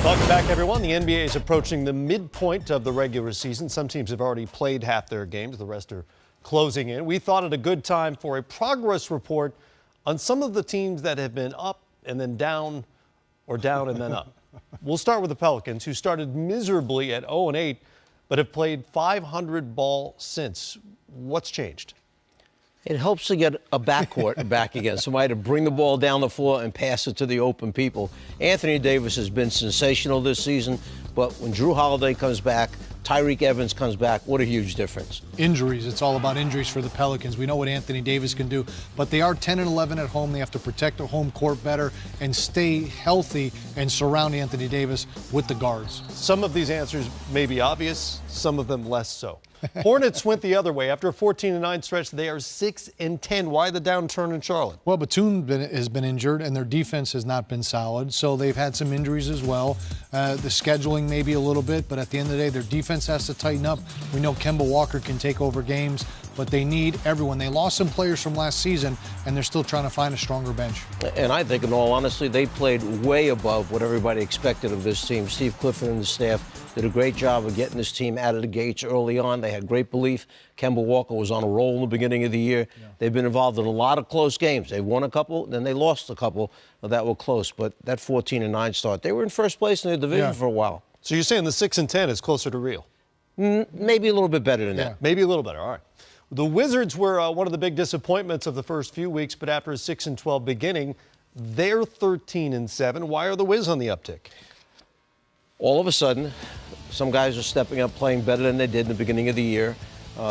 Welcome back, everyone. The NBA is approaching the midpoint of the regular season. Some teams have already played half their games. The rest are closing in. We thought it a good time for a progress report on some of the teams that have been up and then down, or down and then up. We'll start with the Pelicans, who started miserably at 0-8, but have played 500 ball since. What's changed? It helps to get a backcourt back again, somebody to bring the ball down the floor and pass it to the open people. Anthony Davis has been sensational this season, but when Drew Holiday comes back, Tyreek Evans comes back, what a huge difference. Injuries, it's all about injuries for the Pelicans. We know what Anthony Davis can do, but they are 10-11 at home. They have to protect their home court better and stay healthy and surround Anthony Davis with the guards. Some of these answers may be obvious, some of them less so. Hornets went the other way. After a 14-9 stretch, they are 6-10. Why the downturn in Charlotte? Well, Batum has been injured, and their defense has not been solid, so they've had some injuries as well. The scheduling maybe a little bit, but at the end of the day, their defense has to tighten up. We know Kemba Walker can take over games, but they need everyone. They lost some players from last season, and they're still trying to find a stronger bench. And I think, in all honesty, they played way above what everybody expected of this team. Steve Clifford and the staff did a great job of getting this team out of the gates early on. They had great belief. Kemba Walker was on a roll in the beginning of the year. Yeah. They've been involved in a lot of close games. They won a couple, then they lost a couple that were close. But that 14-9 start, they were in first place in the division for a while. So you're saying the 6-10 is closer to real? Maybe a little bit better than that. Maybe a little better. All right. The Wizards were one of the big disappointments of the first few weeks, but after a 6-12 beginning, they're 13-7. Why are the Wiz on the uptick? All of a sudden, some guys are stepping up, playing better than they did in the beginning of the year.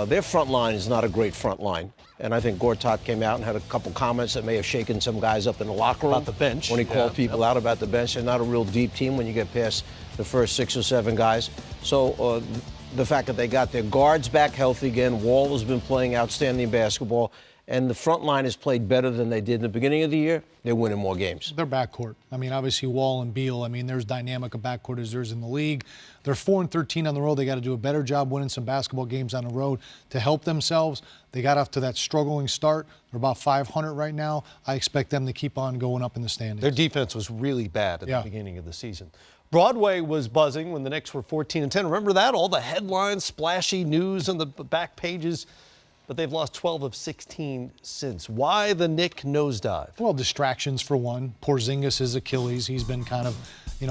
Their front line is not a great front line. And I think Gortat came out and had a couple comments that may have shaken some guys up in the locker room. About the bench. When he called people out about the bench. They're not a real deep team when you get past the first 6 or 7 guys. So the fact that they got their guards back healthy again, Wall has been playing outstanding basketball, and the front line has played better than they did in the beginning of the year, they're winning more games. Their backcourt. I mean, obviously Wall and Beal, I mean, there's dynamic of backcourt as there's in the league. They're 4-13 on the road. They got to do a better job winning some basketball games on the road to help themselves. They got off to that struggling start. They're about 500 right now. I expect them to keep on going up in the standings. Their defense was really bad at the beginning of the season. Broadway was buzzing when the Knicks were 14-10. Remember that? All the headlines, splashy news on the back pages. But they've lost 12 of 16 since. Why the Knick nosedive? Well, distractions for one. Porzingis is Achilles. He's been kind of,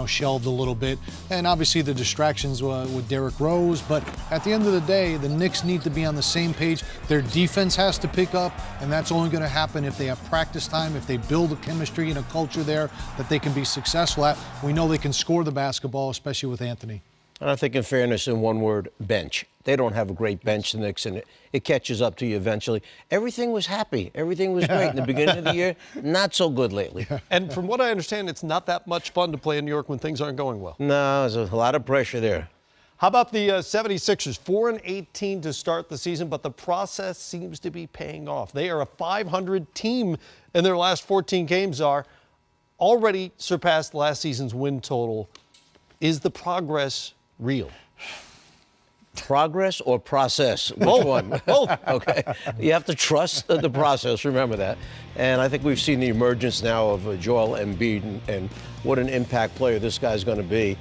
shelved a little bit. And obviously the distractions with Derrick Rose. But at the end of the day, the Knicks need to be on the same page. Their defense has to pick up, and that's only going to happen if they have practice time, if they build a chemistry and a culture there that they can be successful at. We know they can score the basketball, especially with Anthony. And I think, in fairness, in one word, bench. They don't have a great bench, the Knicks, and it catches up to you eventually. Everything was happy. Everything was great in the beginning of the year. Not so good lately. And from what I understand, it's not that much fun to play in New York when things aren't going well. No, there's a lot of pressure there. How about the 76ers? 4-18 to start the season, but the process seems to be paying off. They are a 500 team, and their last 14 games are already surpassed last season's win total. Is the progress real? Progress or process? Which one? Both. Okay. You have to trust the process, remember that. And I think we've seen the emergence now of Joel Embiid and what an impact player this guy's going to be.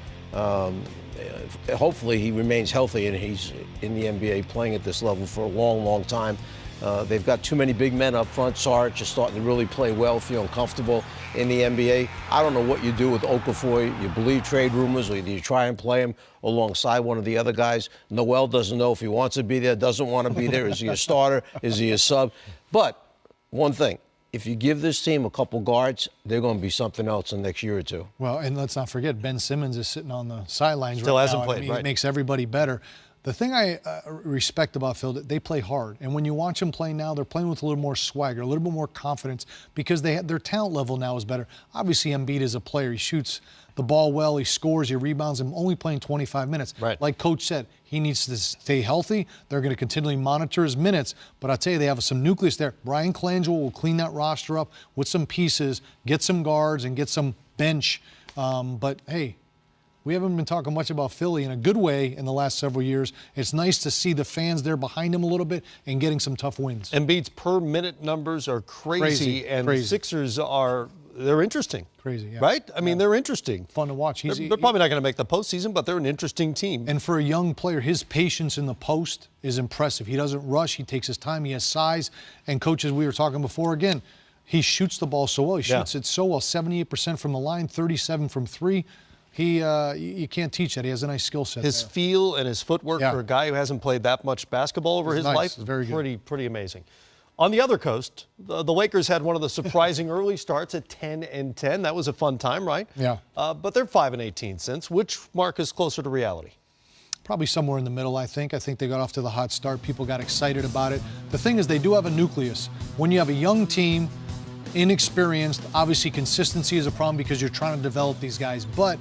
Hopefully he remains healthy and he's in the NBA playing at this level for a long, long time. They've got too many big men up front. Sarge is starting to really play well, feeling comfortable in the NBA. I don't know what you do with Okafor. You believe trade rumors, or you try and play him alongside one of the other guys. Noel doesn't know if he wants to be there, doesn't want to be there. Is he a starter? Is he a sub? But one thing, if you give this team a couple guards, they're going to be something else in the next year or two. Well, and let's not forget, Ben Simmons is sitting on the sidelines Still right hasn't now. played, right. It makes everybody better. The thing I respect about Phil, they play hard. And when you watch them play now, they're playing with a little more swagger, a little bit more confidence because their talent level now is better. Obviously, Embiid is a player. He shoots the ball well, he scores, he rebounds, and only playing 25 minutes. Right. Like Coach said, he needs to stay healthy. They're going to continually monitor his minutes. But I'll tell you, they have some nucleus there. Brian Colangelo will clean that roster up with some pieces, get some guards, and get some bench. But, hey, we haven't been talking much about Philly in a good way in the last several years. It's nice to see the fans there behind him a little bit and getting some tough wins. Embiid's per-minute numbers are crazy. And the Sixers are they're interesting. Crazy, yeah. Right? I mean, they're interesting. Fun to watch. They're probably not going to make the postseason, but they're an interesting team. And for a young player, his patience in the post is impressive. He doesn't rush. He takes his time. He has size. And coaches, we were talking before, again, he shoots the ball so well. He shoots it so well, 78% from the line, 37 from three. You can't teach that. He has a nice skill set. His feel and his footwork for a guy who hasn't played that much basketball over his life, very good. Pretty amazing. On the other coast, the Lakers had one of the surprising early starts at 10-10. That was a fun time, right? Yeah. But they're 5-18 since. Which mark is closer to reality? Probably somewhere in the middle, I think. I think they got off to the hot start. People got excited about it. The thing is, they do have a nucleus. When you have a young team, inexperienced, obviously consistency is a problem because you're trying to develop these guys. But,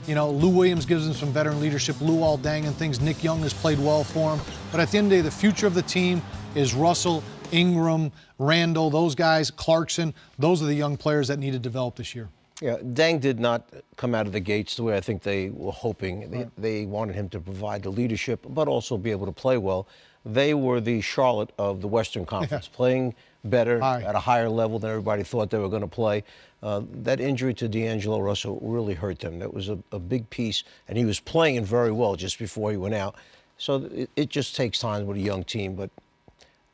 you know, Lou Williams gives them some veteran leadership. Luol Deng and things. Nick Young has played well for him. But at the end of the day, the future of the team is Russell, Ingram, Randall, those guys, Clarkson. Those are the young players that need to develop this year. Yeah, Deng did not come out of the gates the way I think they were hoping. Right. They wanted him to provide the leadership, but also be able to play well. They were the Charlotte of the Western Conference, playing better at a higher level than everybody thought they were going to play. That injury to D'Angelo Russell really hurt them. That was a big piece, and he was playing very well just before he went out. So it just takes time with a young team, but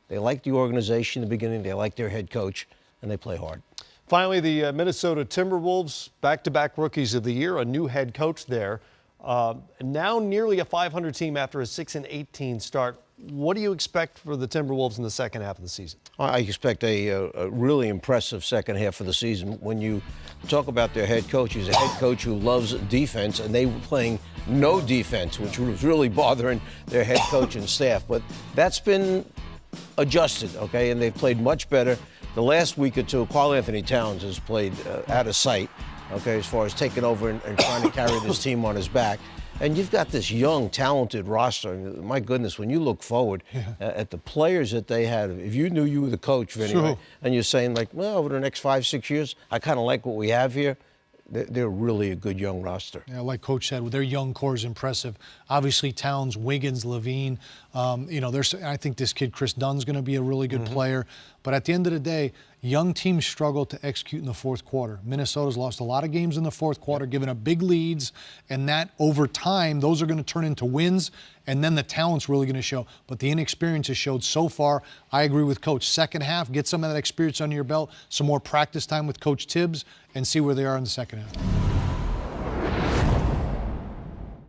they like the organization in the beginning. They like their head coach, and they play hard. Finally, the Minnesota Timberwolves, back-to-back rookies of the year, a new head coach there. Now nearly a 500 team after a 6-18 start. What do you expect for the Timberwolves in the second half of the season? I expect a really impressive second half of the season. When you talk about their head coach, he's a head coach who loves defense, and they were playing no defense, which was really bothering their head coach and staff. But that's been adjusted, okay, and they've played much better. The last week or two, Karl Anthony Towns has played out of sight, okay, as far as taking over and trying to carry this team on his back. And you've got this young, talented roster. My goodness, when you look forward at the players that they had, if you knew you were the coach, Vinny, right, and you're saying, like, well, over the next 5-6 years, I kind of like what we have here, they're really a good young roster. Yeah, like Coach said, their young core is impressive. Obviously, Towns, Wiggins, Levine. You know, I think this kid Chris Dunn's going to be a really good player. But at the end of the day, young teams struggle to execute in the fourth quarter. Minnesota's lost a lot of games in the fourth quarter, giving up big leads, and that over time, those are going to turn into wins, and then the talent's really going to show. But the inexperience has showed so far. I agree with Coach. Second half, get some of that experience under your belt, some more practice time with Coach Tibbs, and see where they are in the second half.